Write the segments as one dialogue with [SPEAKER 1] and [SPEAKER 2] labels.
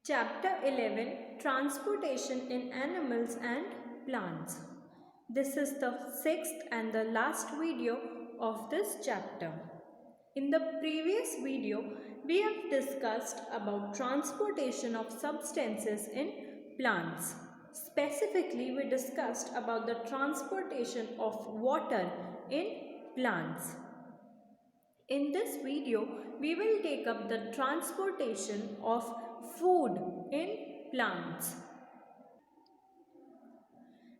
[SPEAKER 1] Chapter 11 Transportation in Animals and Plants. This is the sixth and the last video of this chapter. In the previous video, we have discussed about transportation of substances in plants. Specifically, we discussed about the transportation of water in plants. In this video, we will take up the transportation of food in plants.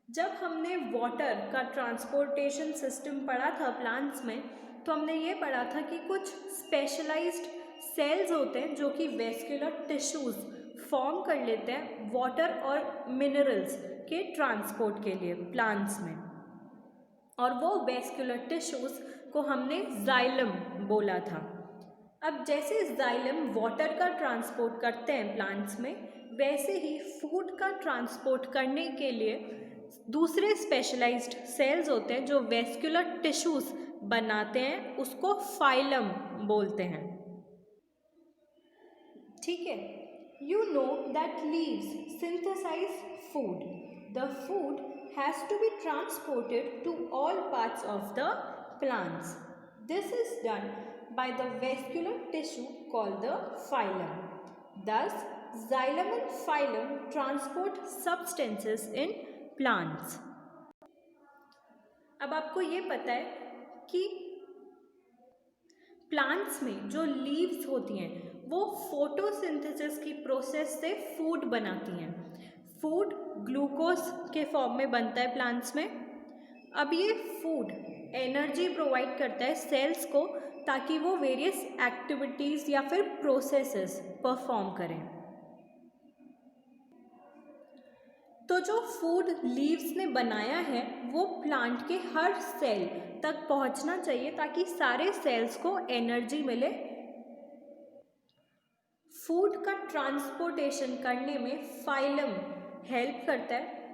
[SPEAKER 1] जब हमने water का transportation system पढ़ा था plants में, तो हमने ये पढ़ा था कि कुछ स्पेशलाइज्ड सेल्स होते हैं जो कि वेस्कुलर टिश्यूज़ फॉर्म कर लेते हैं वाटर और मिनरल्स के ट्रांसपोर्ट के लिए प्लांट्स में, और वो वेस्कुलर टिश्यूज़ को हमने जाइलम बोला था. अब जैसे जाइलम वाटर का ट्रांसपोर्ट करते हैं प्लांट्स में, वैसे ही फूड का ट्रांसपोर्ट करने के लिए दूसरे स्पेशलाइज्ड सेल्स होते हैं जो वेस्कुलर टिश्यूज़ बनाते हैं, उसको फाइलम बोलते हैं. ठीक है. You know that leaves synthesize food. The food has to be transported to all parts of the plants. This is done by the vascular tissue called the phylum. Thus, xylem and phylum transport substances in plants. अब आपको ये पता है कि plants में जो leaves होती हैं वो फोटोसिंथेसिस की प्रोसेस से फूड बनाती हैं. फूड ग्लूकोज के फॉर्म में बनता है प्लांट्स में. अब ये फूड एनर्जी प्रोवाइड करता है सेल्स को ताकि वो वेरियस एक्टिविटीज़ या फिर प्रोसेसेस परफॉर्म करें. तो जो फूड लीव्स ने बनाया है वो प्लांट के हर सेल तक पहुंचना चाहिए ताकि सारे सेल्स को एनर्जी मिले. फूड का ट्रांसपोर्टेशन करने में फाइलम हेल्प करता है.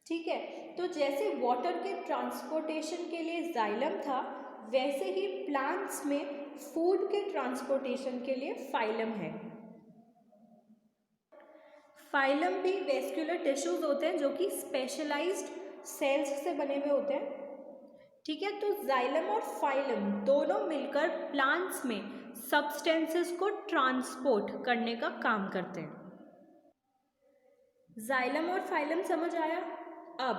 [SPEAKER 1] ठीक है. तो जैसे वाटर के ट्रांसपोर्टेशन के लिए जाइलम था, वैसे ही प्लांट्स में फूड के ट्रांसपोर्टेशन के लिए फाइलम है. फाइलम भी वेस्कुलर टिश्यूज होते हैं जो कि स्पेशलाइज्ड सेल्स से बने हुए होते हैं. ठीक है. तो जाइलम और फाइलम दोनों मिलकर प्लांट्स में सब्सटेंसेस को ट्रांसपोर्ट करने का काम करते हैं. जाइलम और फाइलम समझ आया. अब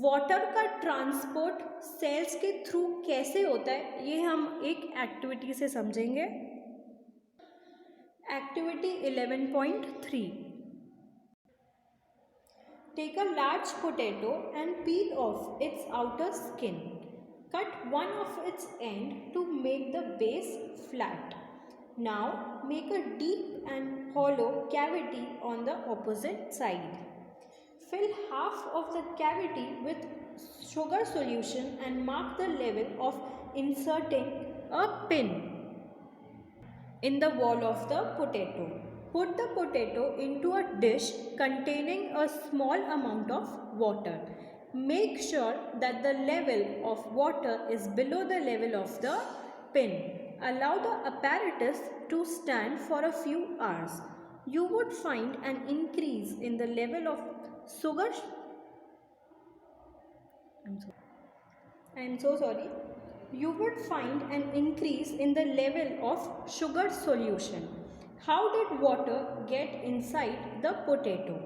[SPEAKER 1] वाटर का ट्रांसपोर्ट सेल्स के थ्रू कैसे होता है ये हम एक एक्टिविटी से समझेंगे. Activity 11.3. Take a large potato and peel off its outer skin. Cut one of its end to make the base flat. Now make a deep and hollow cavity on the opposite side. Fill half of the cavity with sugar solution and mark the level of inserting a pin in the wall of the potato. Put the potato into a dish containing a small amount of water. Make sure that the level of water is below the level of the pin. Allow the apparatus to stand for a few hours. You would find an increase in the level of sugar. I'm so sorry. You would find an increase in the level of sugar solution. How did water get inside the potato?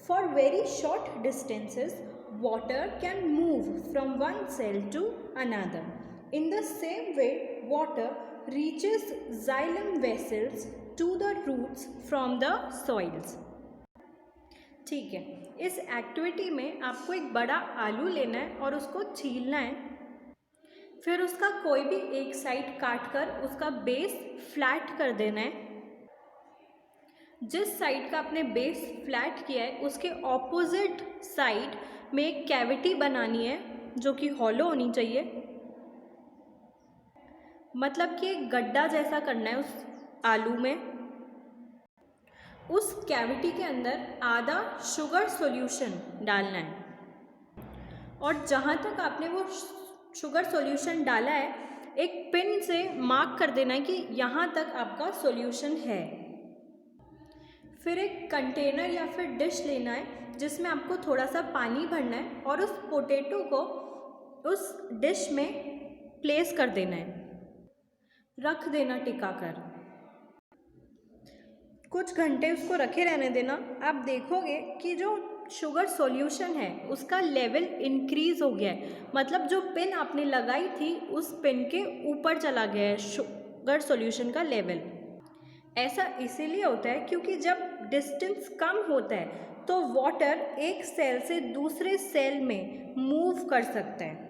[SPEAKER 1] For very short distances, water can move from one cell to another. In the same way, water reaches xylem vessels to the roots from the soils. ठीक है. इस activity में आपको एक बड़ा आलू लेना है और उसको छीलना है. फिर उसका कोई भी एक साइड काट कर उसका बेस फ्लैट कर देना है. जिस साइड का आपने बेस फ्लैट किया है उसके ऑपोजिट साइड में एक कैविटी बनानी है जो कि हॉलो होनी चाहिए. मतलब कि एक गड्ढा जैसा करना है उस आलू में. उस कैविटी के अंदर आधा शुगर सॉल्यूशन डालना है और जहाँ तक आपने वो शुगर सॉल्यूशन डाला है एक पिन से मार्क कर देना है कि यहाँ तक आपका सॉल्यूशन है. फिर एक कंटेनर या फिर डिश लेना है जिसमें आपको थोड़ा सा पानी भरना है और उस पोटैटो को उस डिश में प्लेस कर देना है, रख देना टिका कर। कुछ घंटे उसको रखे रहने देना। आप देखोगे कि जो शुगर सॉल्यूशन है उसका लेवल इंक्रीज़ हो गया है, मतलब जो पिन आपने लगाई थी उस पिन के ऊपर चला गया है शुगर सॉल्यूशन का लेवल। ऐसा इसीलिए होता है क्योंकि जब डिस्टेंस कम होता है तो वाटर एक सेल से दूसरे सेल में मूव कर सकता है।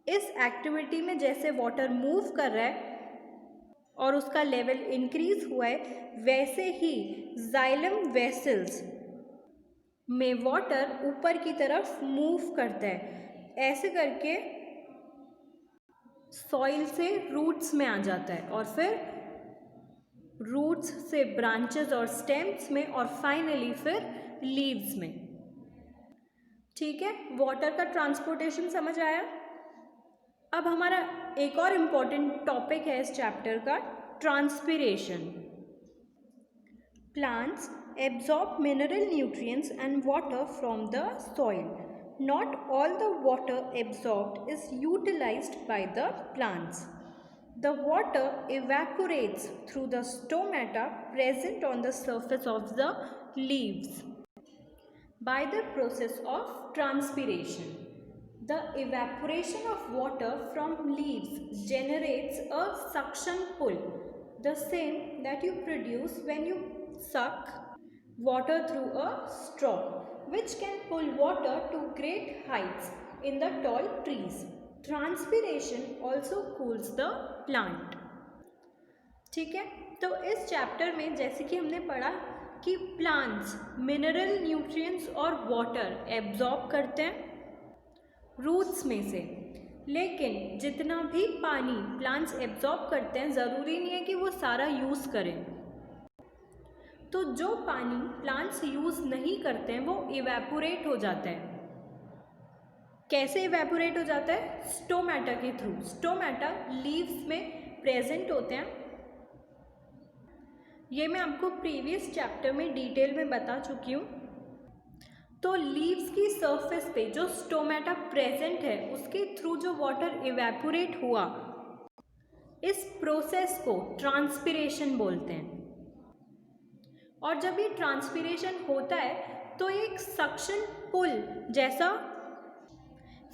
[SPEAKER 1] इस एक्टिविटी में जैसे वाटर मूव कर रहा है और उसका लेवल इंक्रीज हुआ है, वैसे ही जाइलम वेसल्स में वाटर ऊपर की तरफ मूव करता है। ऐसे करके सॉइल से रूट्स में आ जाता है और फिर रूट्स से ब्रांचेस और स्टेम्स में और फाइनली फिर लीव्स में। ठीक है, वाटर का ट्रांसपोर्टेशन समझ आया। अब हमारा एक और इम्पॉर्टेंट टॉपिक है इस चैप्टर का, transpiration. Plants absorb mineral nutrients and water from the soil. Not all the water absorbed is utilized by the plants. The water evaporates through the stomata present on the surface of the leaves by the process of transpiration. The evaporation of water from leaves generates a suction pull, the same that you produce when you suck water through a straw, which can pull water to great heights in the tall trees. Transpiration also cools the plant. ठीक है, तो इस chapter में जैसे कि हमने पढ़ा कि प्लांट्स मिनरल न्यूट्रिएंट्स और वाटर एब्जॉर्ब करते हैं रूट्स में से, लेकिन जितना भी पानी प्लांट्स एब्जॉर्ब करते हैं ज़रूरी नहीं है कि वो सारा यूज़ करें। तो जो पानी प्लांट्स यूज़ नहीं करते हैं वो इवेपोरेट हो जाता है। कैसे इवेपोरेट हो जाता है? स्टोमेटा के थ्रू। स्टोमेटा लीव्स में प्रेजेंट होते हैं। ये मैं आपको प्रीवियस चैप्टर में डिटेल में बता चुकी हूँ। तो लीव्स की सरफेस पे जो स्टोमेटा प्रेजेंट है उसके थ्रू जो वाटर इवेपोरेट हुआ, इस प्रोसेस को ट्रांसपिरेशन बोलते हैं। और जब ये ट्रांसपिरेशन होता है तो एक सक्शन पुल जैसा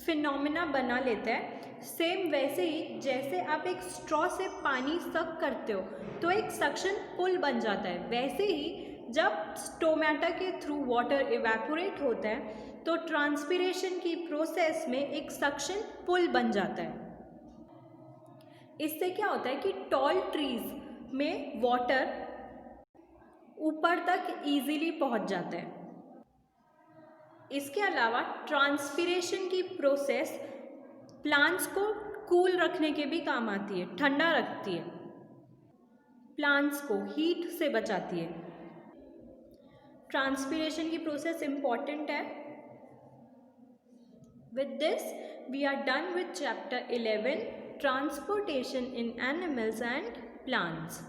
[SPEAKER 1] फिनोमेना बना लेता है। सेम वैसे ही जैसे आप एक स्ट्रॉ से पानी सक करते हो तो एक सक्शन पुल बन जाता है, वैसे ही जब स्टोमेटा के थ्रू वाटर इवेपोरेट होता है तो ट्रांसपिरेशन की प्रोसेस में एक सक्शन पुल बन जाता है। इससे क्या होता है कि टॉल ट्रीज में वाटर ऊपर तक इजीली पहुंच जाता है। इसके अलावा ट्रांसपिरेशन की प्रोसेस प्लांट्स को कूल रखने के भी काम आती है, ठंडा रखती है, प्लांट्स को हीट से बचाती है। ट्रांसपिरेशन की प्रोसेस इंपॉर्टेंट है। With this we are done with chapter 11, transportation in animals and plants.